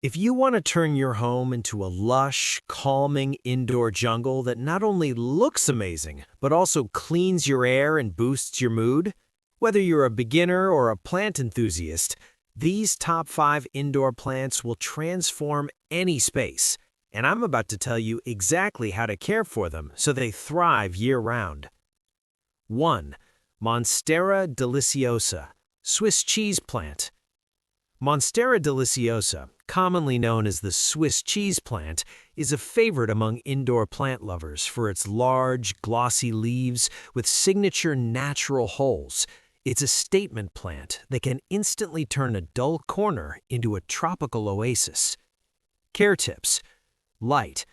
If you want to turn your home into a lush, calming indoor jungle that not only looks amazing, but also cleans your air and boosts your mood, whether you're a beginner or a plant enthusiast, these top 5 indoor plants will transform any space. And I'm about to tell you exactly how to care for them so they thrive year-round. 1. Monstera deliciosa, Swiss cheese plant. Monstera deliciosa, commonly known as the Swiss cheese plant, is a favorite among indoor plant lovers for its large, glossy leaves with signature natural holes. It's a statement plant that can instantly turn a dull corner into a tropical oasis. Care tips: light.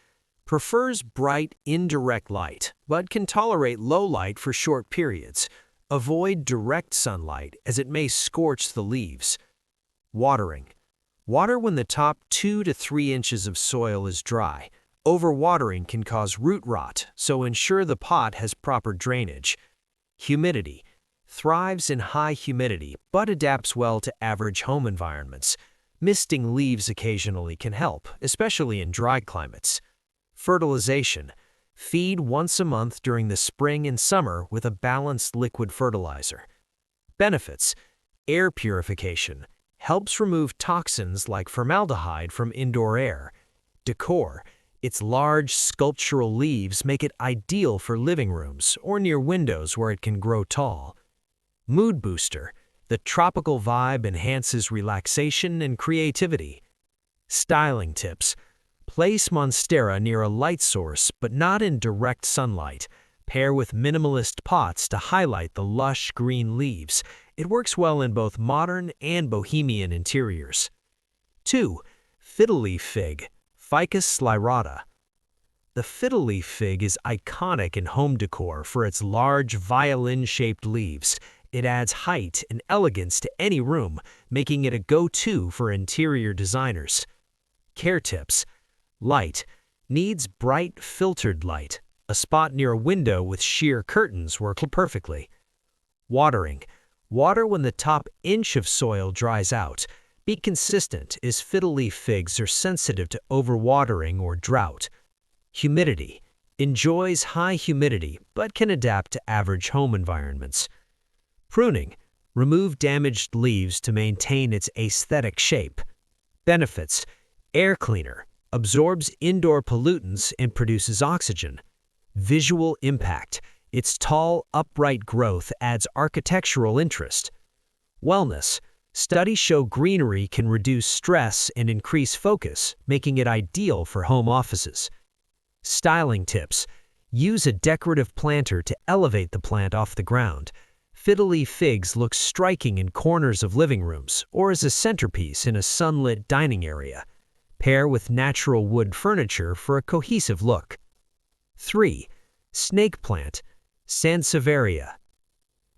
Prefers bright, indirect light, but can tolerate low light for short periods. Avoid direct sunlight as it may scorch the leaves. Watering. Water when the top 2 to 3 inches of soil is dry. Overwatering can cause root rot, so ensure the pot has proper drainage. Humidity. Thrives in high humidity, but adapts well to average home environments. Misting leaves occasionally can help, especially in dry climates. Fertilization. Feed once a month during the spring and summer with a balanced liquid fertilizer. Benefits: air purification. Helps remove toxins like formaldehyde from indoor air. Decor. Its large sculptural leaves make it ideal for living rooms or near windows where it can grow tall. Mood booster. The tropical vibe enhances relaxation and creativity. Styling tips: place Monstera near a light source but not in direct sunlight. Pair with minimalist pots to highlight the lush green leaves. It works well in both modern and bohemian interiors. 2. Fiddle leaf fig, Ficus sclerata. The fiddle leaf fig is iconic in home decor for its large violin-shaped leaves. It adds height and elegance to any room, making it a go-to for interior designers. Care tips: light. Needs bright, filtered light. A spot near a window with sheer curtains works perfectly. Watering. Water when the top inch of soil dries out. Be consistent, as fiddle leaf figs are sensitive to overwatering or drought. Humidity. Enjoys high humidity, but can adapt to average home environments. Pruning. Remove damaged leaves to maintain its aesthetic shape. Benefits: air cleaner. Absorbs indoor pollutants and produces oxygen. Visual impact. Its tall, upright growth adds architectural interest. Wellness. Studies show greenery can reduce stress and increase focus, making it ideal for home offices. Styling tips: use a decorative planter to elevate the plant off the ground. Fiddle leaf figs look striking in corners of living rooms or as a centerpiece in a sunlit dining area. Pair with natural wood furniture for a cohesive look. 3. Snake plant, Sansevieria.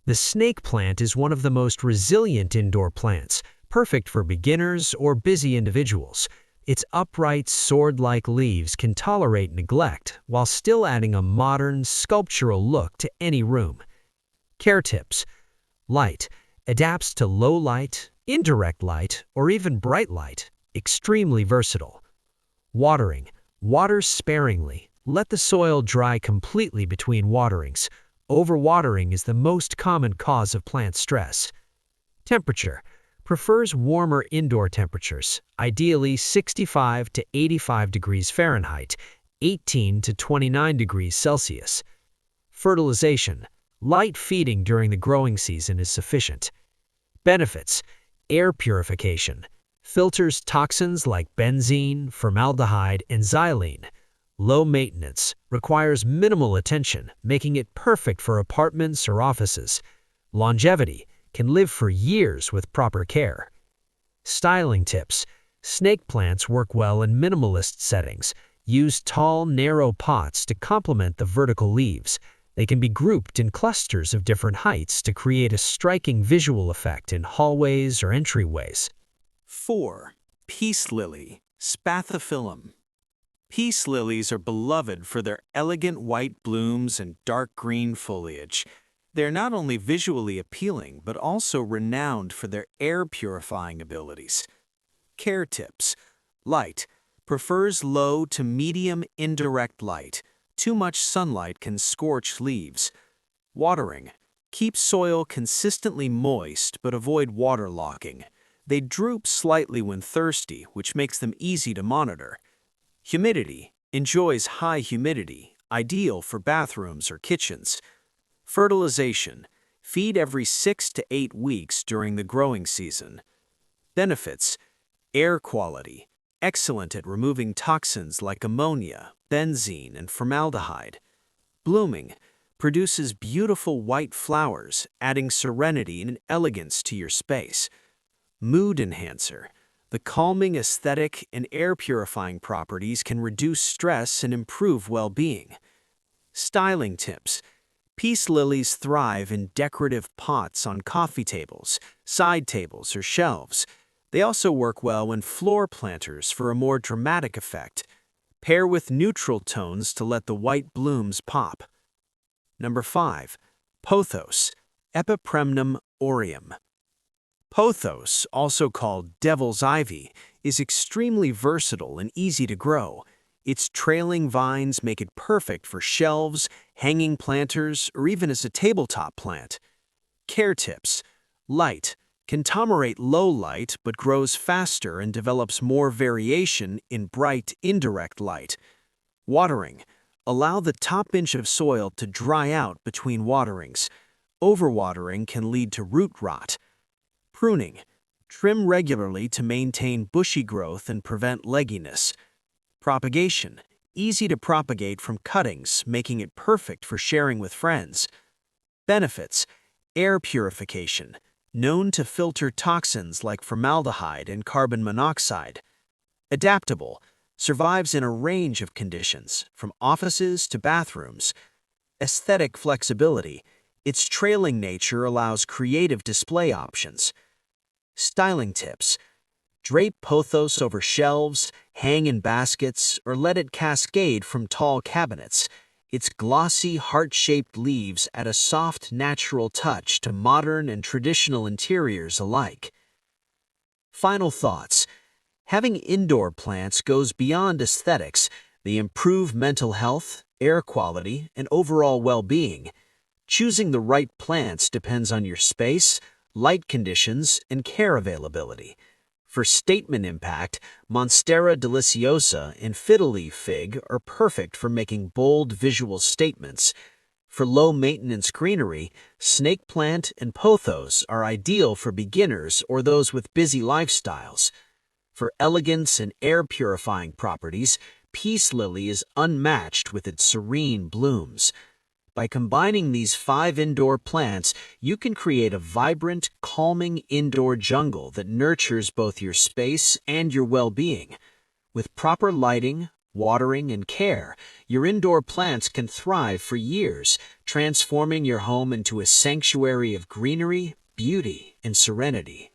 The snake plant is one of the most resilient indoor plants, perfect for beginners or busy individuals. Its upright, sword-like leaves can tolerate neglect while still adding a modern, sculptural look to any room. Care tips: light. Adapts to low light, indirect light, or even bright light. Extremely versatile. Watering. Water sparingly. Let the soil dry completely between waterings. Overwatering is the most common cause of plant stress. Temperature. Prefers warmer indoor temperatures, ideally 65 to 85 degrees Fahrenheit, 18 to 29 degrees Celsius. Fertilization. Light feeding during the growing season is sufficient. Benefits: air purification. Filters toxins like benzene, formaldehyde, and xylene. Low maintenance. Requires minimal attention, making it perfect for apartments or offices. Longevity. Can live for years with proper care. Styling tips: snake plants work well in minimalist settings. Use tall, narrow pots to complement the vertical leaves. They can be grouped in clusters of different heights to create a striking visual effect in hallways or entryways. 4. Peace lily, Spathiphyllum. Peace lilies are beloved for their elegant white blooms and dark green foliage. They're not only visually appealing, but also renowned for their air-purifying abilities. Care tips: Light. Prefers low to medium indirect light. Too much sunlight can scorch leaves. Watering. Keep soil consistently moist but avoid waterlogging. They droop slightly when thirsty, which makes them easy to monitor. Humidity. Enjoys high humidity, ideal for bathrooms or kitchens. Fertilization. Feed every 6 to 8 weeks during the growing season. Benefits. Air quality. Excellent at removing toxins like ammonia, benzene, and formaldehyde. Blooming. Produces beautiful white flowers, adding serenity and elegance to your space. Mood enhancer. The calming aesthetic and air-purifying properties can reduce stress and improve well-being. Styling tips. Peace lilies thrive in decorative pots on coffee tables, side tables, or shelves. They also work well in floor planters for a more dramatic effect. Pair with neutral tones to let the white blooms pop. Number 5. Pothos, Epipremnum aureum. Pothos, also called devil's ivy, is extremely versatile and easy to grow. Its trailing vines make it perfect for shelves, hanging planters, or even as a tabletop plant. Care tips. Light. Can tolerate low light but grows faster and develops more variation in bright, indirect light. Watering. Allow the top inch of soil to dry out between waterings. Overwatering can lead to root rot. Pruning. Trim regularly to maintain bushy growth and prevent legginess. Propagation. Easy to propagate from cuttings, making it perfect for sharing with friends. Benefits. Air purification. Known to filter toxins like formaldehyde and carbon monoxide. Adaptable. Survives in a range of conditions, from offices to bathrooms. Aesthetic flexibility. Its trailing nature allows creative display options. Styling tips. Drape pothos over shelves, hang in baskets, or let it cascade from tall cabinets. Its glossy, heart-shaped leaves add a soft, natural touch to modern and traditional interiors alike. Final thoughts. Having indoor plants goes beyond aesthetics. They improve mental health, air quality, and overall well-being. Choosing the right plants depends on your space, light conditions, and care availability. For statement impact, Monstera deliciosa and Fiddle fig are perfect for making bold visual statements. For low-maintenance greenery, snake plant and pothos are ideal for beginners or those with busy lifestyles. For elegance and air-purifying properties, peace lily is unmatched with its serene blooms. By combining these 5 indoor plants, you can create a vibrant, calming indoor jungle that nurtures both your space and your well-being. With proper lighting, watering, and care, your indoor plants can thrive for years, transforming your home into a sanctuary of greenery, beauty, and serenity.